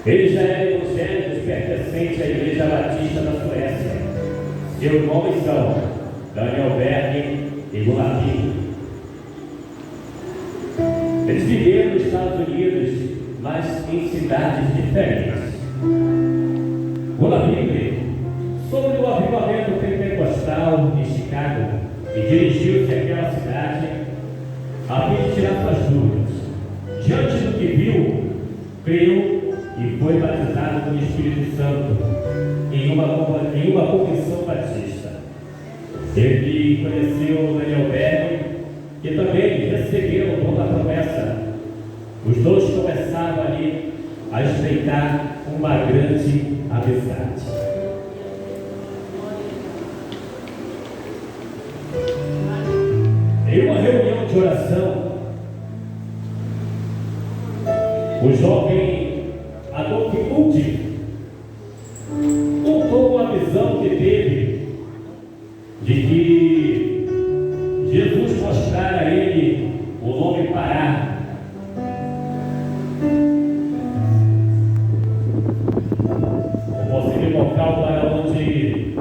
Ele já era evangélico pertencente à Igreja Batista da Suécia. Seus nomes são Daniel Berg e Gunnar Wingren. Eles viveram nos Estados Unidos, mas em cidades diferentes. Gunnar Wingren soube do avivamento pentecostal em Chicago e dirigiu-se àquela cidade a fim de tirar suas dúvidas. Diante do que viu, creu e foi batizado com o Espírito Santo em uma convenção batista. Ele conheceu Daniel Berg, que também recebeu o dom da promessa. Os dois começaram ali a estreitar uma grande amizade. Em uma reunião de oração, o jovem Adolf Mundi contou uma visão que teve de que Jesus mostrara a ele o nome Pará. O possível local para onde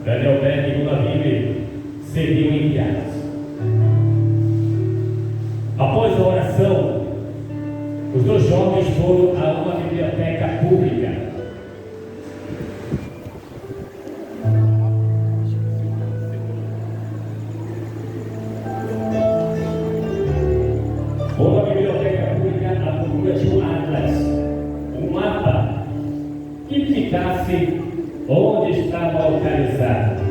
Daniel Berg e Gunnar Wingren seriam enviados. Após a oração, os dois jovens foram a uma biblioteca pública. Foram à biblioteca pública à procura de um atlas, um mapa que indicasse onde estava localizado.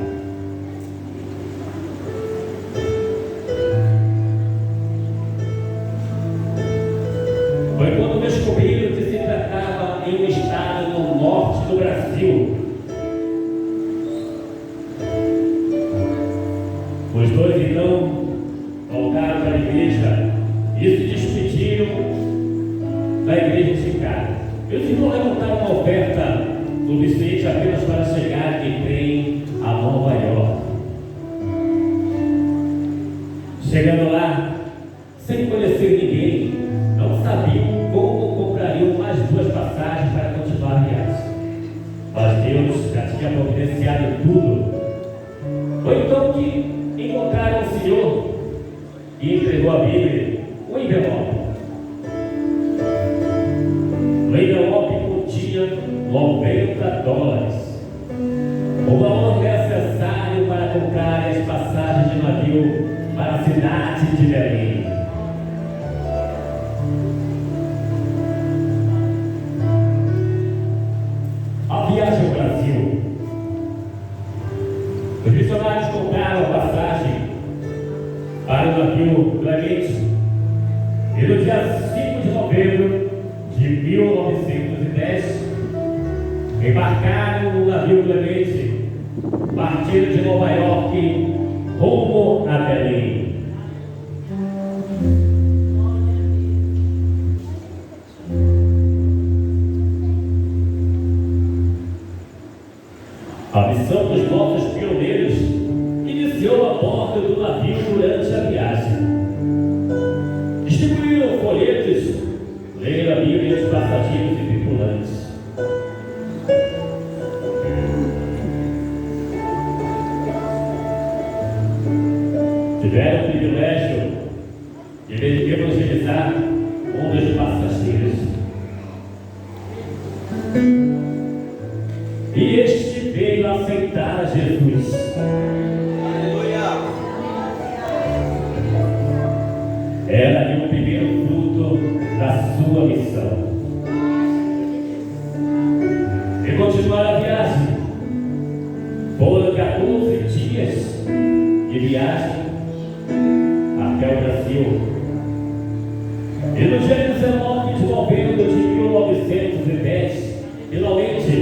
Foi quando descobriram que se tratava em um estado no norte do Brasil. Os dois então voltaram para a igreja e se despediram da igreja de Chicago. Eles não levantaram uma oferta suficiente apenas para chegar de trem a Nova York. Chegando lá, sem conhecer ninguém, não sabiam como comprariam mais duas passagens para continuar a viagem. Mas Deus já tinha providenciado tudo. Foi então que encontraram o Senhor e entregou a Bíblia, um envelope. O envelope continha $90, o valor necessário para comprar as passagens de navio para a cidade de Belém. A viagem ao Brasil. Os missionários compraram a passagem para o navio Clemente e no dia 5 de novembro de 1910 embarcaram no navio Clemente, partindo de Nova York rumo a Belém. A missão dos nossos pioneiros iniciou a bordo do navio durante a viagem. Distribuíram folhetos, leram a Bíblia dos passageiros e tripulantes. Tiveram o privilégio de evangelizar um dos passageiros. E este veio aceitar a Jesus. Aleluia! Era ali o primeiro fruto da sua missão. E continuaram a viagem. Foram 14 dias de viagem até o Brasil. E no dia 19 de novembro de 1910, finalmente,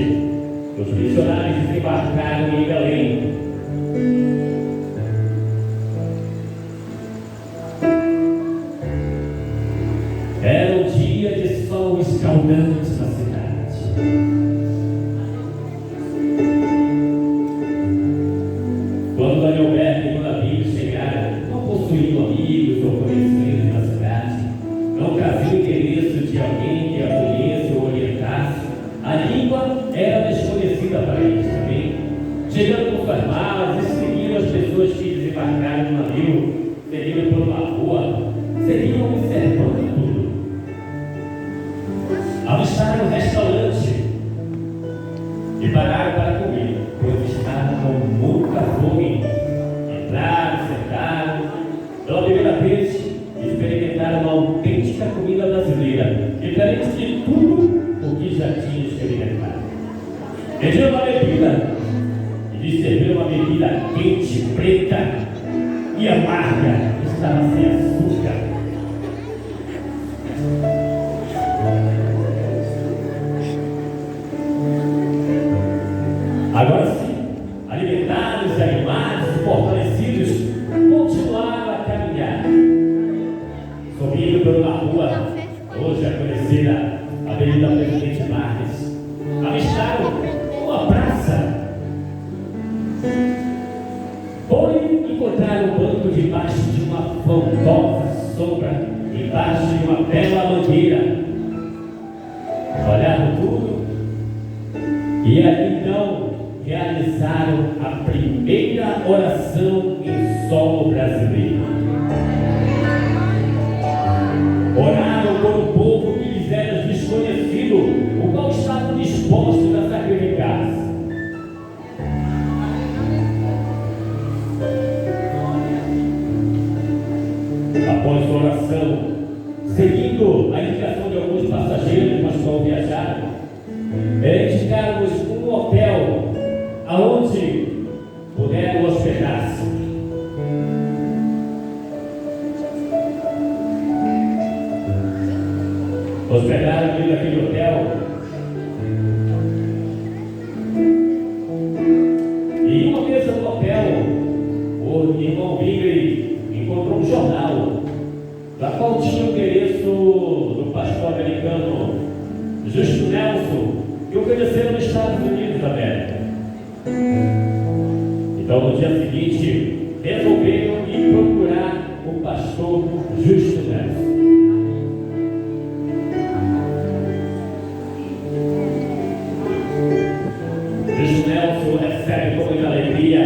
os missionários desembarcaram em Belém. Era um dia de sol escaldante na cidade. Quando Daniel Berg e Gunnar Wingren chegaram, não possuíam amigos ou conhecidos na cidade, não traziam interesse de alguém que a conheça ou orientasse. pessoas que desembarcaram no navio, seguindo por uma rua, seguiam observando tudo. Avistaram um restaurante e pararam para comer, pois estavam com muita fome. Entraram, sentaram, pela primeira vez experimentaram uma autêntica comida brasileira, diferente de tudo o que já tinham experimentado. Pediram uma bebida e lhes serviram uma bebida quente, preta e amarga, que estava sem açúcar. Agora sim, alimentados, animados, fortalecidos, continuaram a caminhar, subindo por uma rua, hoje a conhecida Avenida Presidente Marques. Avistaram uma praça. Porém, encontraram um banco debaixo de uma frondosa sombra, embaixo de uma bela mangueira. Olharam tudo e ali então realizaram a primeira oração em solo brasileiro. Oraram por um povo que lhes era desconhecido, o qual estavam dispostos a sacrificar-se. Após a oração, seguindo a indicação de alguns passageiros, mas qual viajaram, indicaram-nos um hotel aonde puderam hospedar-se. Hospedaram ali naquele hotel. E em uma mesa do hotel, o irmão Bigre encontrou um jornal, da qual tinha o endereço do pastor americano Justo Nelson, que o conheceram nos Estados Unidos da América. Então, no dia seguinte, resolveram ir procurar o pastor Justo Nelson. Justo Nelson recebe com muita alegria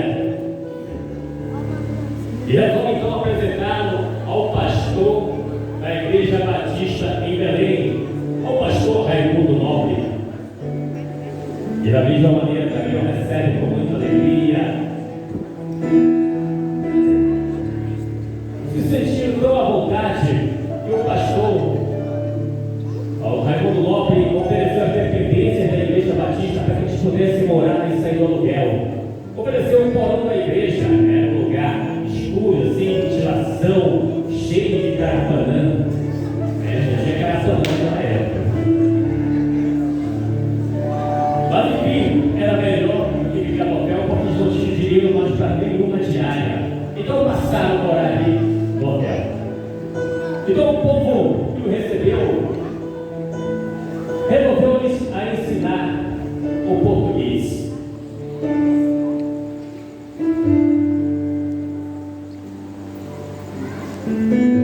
e resolve então apresentá-lo ao pastor da Igreja Batista em Belém, ao pastor Raimundo Nobre. E da mesma maneira também o recebe com muita alegria. Se sentindo tão à vontade que o pastor, o Raimundo Nobre, ofereceu as dependências da Igreja Batista para que eles pudessem morar e sair do aluguel. Ofereceu um porão da igreja, era um lugar escuro, sem ventilação, cheio de carapanã. Já tinha carapanã naquela época. Mas enfim, era melhor do que ficar no hotel, porque eles não tinham dinheiro mais para nenhuma diária. Então passaram a morar ali no hotel. Então o povo que o recebeu resolveu a ensinar o português.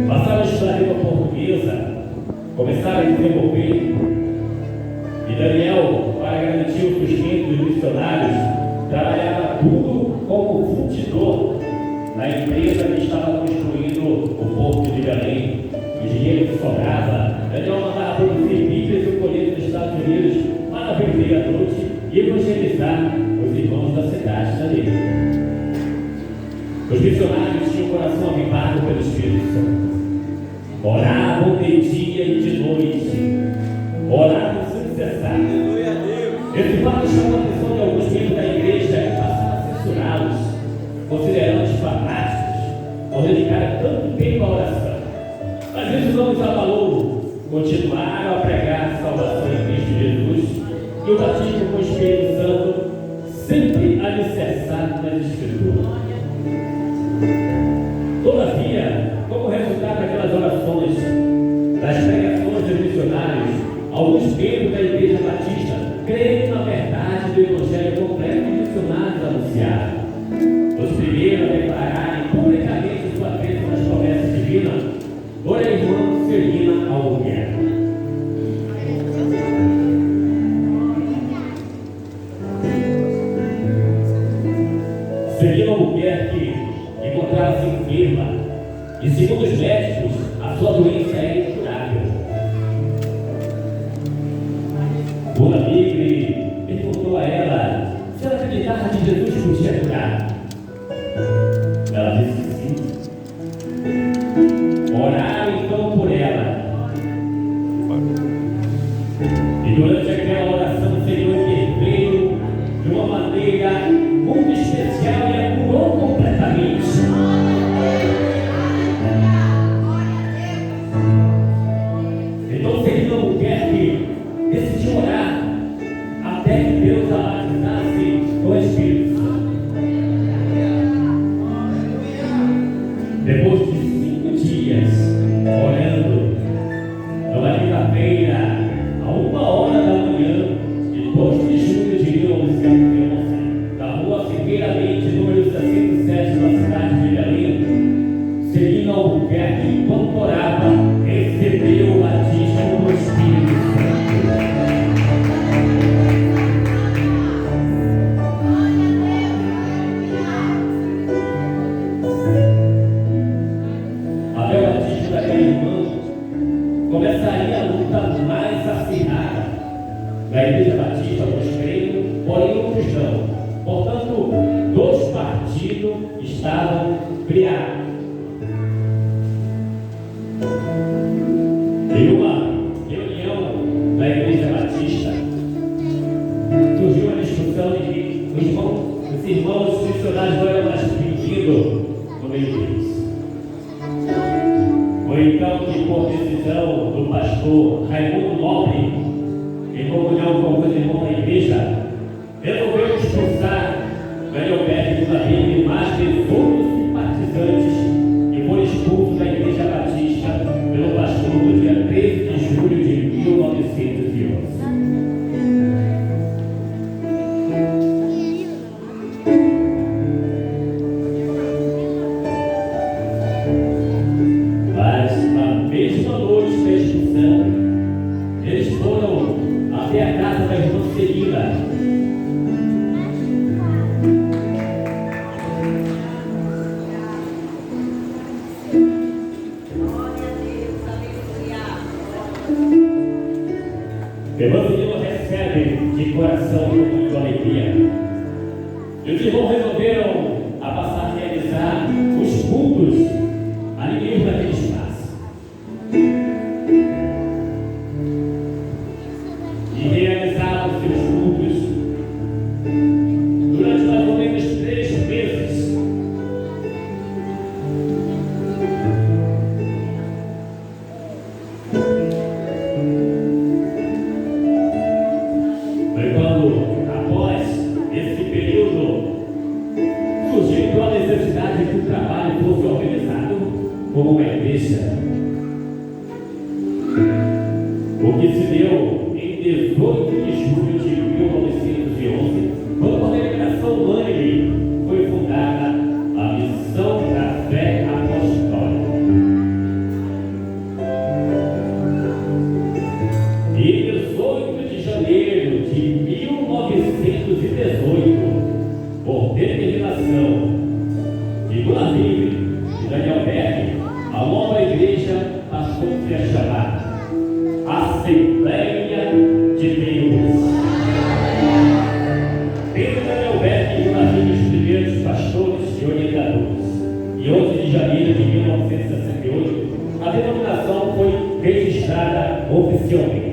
Passaram a estudar a língua portuguesa, começaram a desenvolver. E Daniel, para garantir o sustento dos missionários, trabalhava tudo como fundidor na empresa que estava construindo o Porto de Belém. O dinheiro que sobrava, Daniel mandava produzir Bíblias e colher nos Estados Unidos para vender à noite e evangelizar os irmãos da cidade dali. Os missionários tinham o coração avivado pelo Espírito Santo. Oravam de dia e de noite. Oravam sem cessar. Esse fato chamou a atenção de alguns membros da igreja que passaram a censurá-los, considerando-os fanáticos, por dedicar tanto tempo à oração. Mas isso não os abalou. Continuaram a pregar a salvação em Cristo Jesus e o batismo com o Espírito Santo, sempre alicerçado nas Escrituras. Todavia, como resultado daquelas orações, das pregações dos missionários, alguns membros da Igreja Batista creram na verdade do Evangelho completo que os missionários anunciaram. Os primeiros a declararem publicamente sua crença nas promessas divinas foi a irmã Celina Albuquerque. Celina Albuquerque E segundo os médicos, a sua doença é incurável. Dona Migre perguntou a ela se ela acreditava que Jesus podia curar. Ela disse que sim. Oraram então por ela. E durante aquela oração o Senhor interveio de uma maneira muito especial e a curou completamente. Então Celina Albuquerque decidiu orar até que Deus a batizasse com o Espírito Santo. Depois de 5 dias orando, numa quinta-feira, a 1h da manhã, em 2 de julho de 1911, na rua Figueiramente, número 67, na cidade de Belém, Celina Albuquerque, enquanto orava, recebeu o batismo do Espírito Santo. Até o batismo daquele irmão começaria a luta mais acirrada da Igreja Batista, nós creio, porém outros não. Portanto, 2 partidos estavam criados. Em uma reunião da Igreja Batista, surgiu uma discussão de que os irmãos missionários não eram mais bem-vindos no meio deles. Foi então que, por decisão do pastor Raimundo Nobre, em comunhão com os irmãos da igreja, resolveu expulsar Daniel Beck da Bíblia e mais 18 simpatizantes que foram expulsos da Igreja Batista pelo pastor no dia 13 de julho de 1911. Mas na mesma noite da expulsão, eles foram até a casa da irmã Celina. Irmã Celina recebe de coração com muita alegria. E os irmãos resolveram a passar a realizar os cultos ali mesmo naquele espaço. E realizaram seus cultos durante mais ou menos 3 meses. Foi quando, após esse período, surgiu então a necessidade de que o trabalho fosse organizado como uma igreja. O que se deu em 18 de julho de 1911, quando a congregação unânime foi fundada a Missão da Fé Apostólica. E em 18 de janeiro de 1918, por determinação de Dona Migre e Daniel Beck, a nova igreja passou-se a chamar Assembleia de Deus. Pedro Daniel Beck e Dona Migre, os primeiros pastores e orientadores. Em 11 de janeiro de 1968, a denominação foi registrada oficialmente.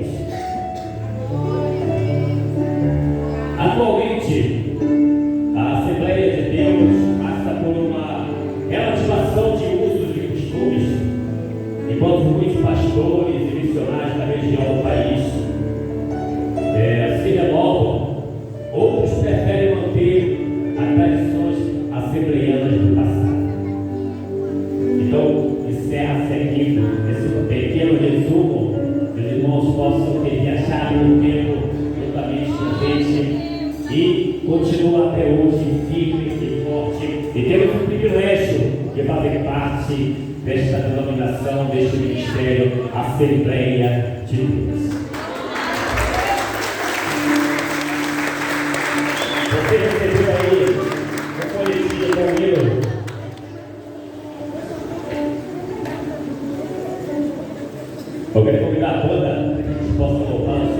Atualmente, a Assembleia de Deus passa por uma relativação de usos e costumes, enquanto muitos pastores e missionários da região do país se renovam, outros preferem manter as tradições assembleianas do passado. Então, encerra-se aqui esse pequeno resumo, que os irmãos possam ter viajado no tempo totalmente presente e continua até hoje firme e forte, e temos o privilégio de fazer parte desta denominação, deste ministério, Assembleia de Deus. Você recebeu aí um folhetinho comigo? Eu quero convidar a banda para que a gente possa louvar o Senhor.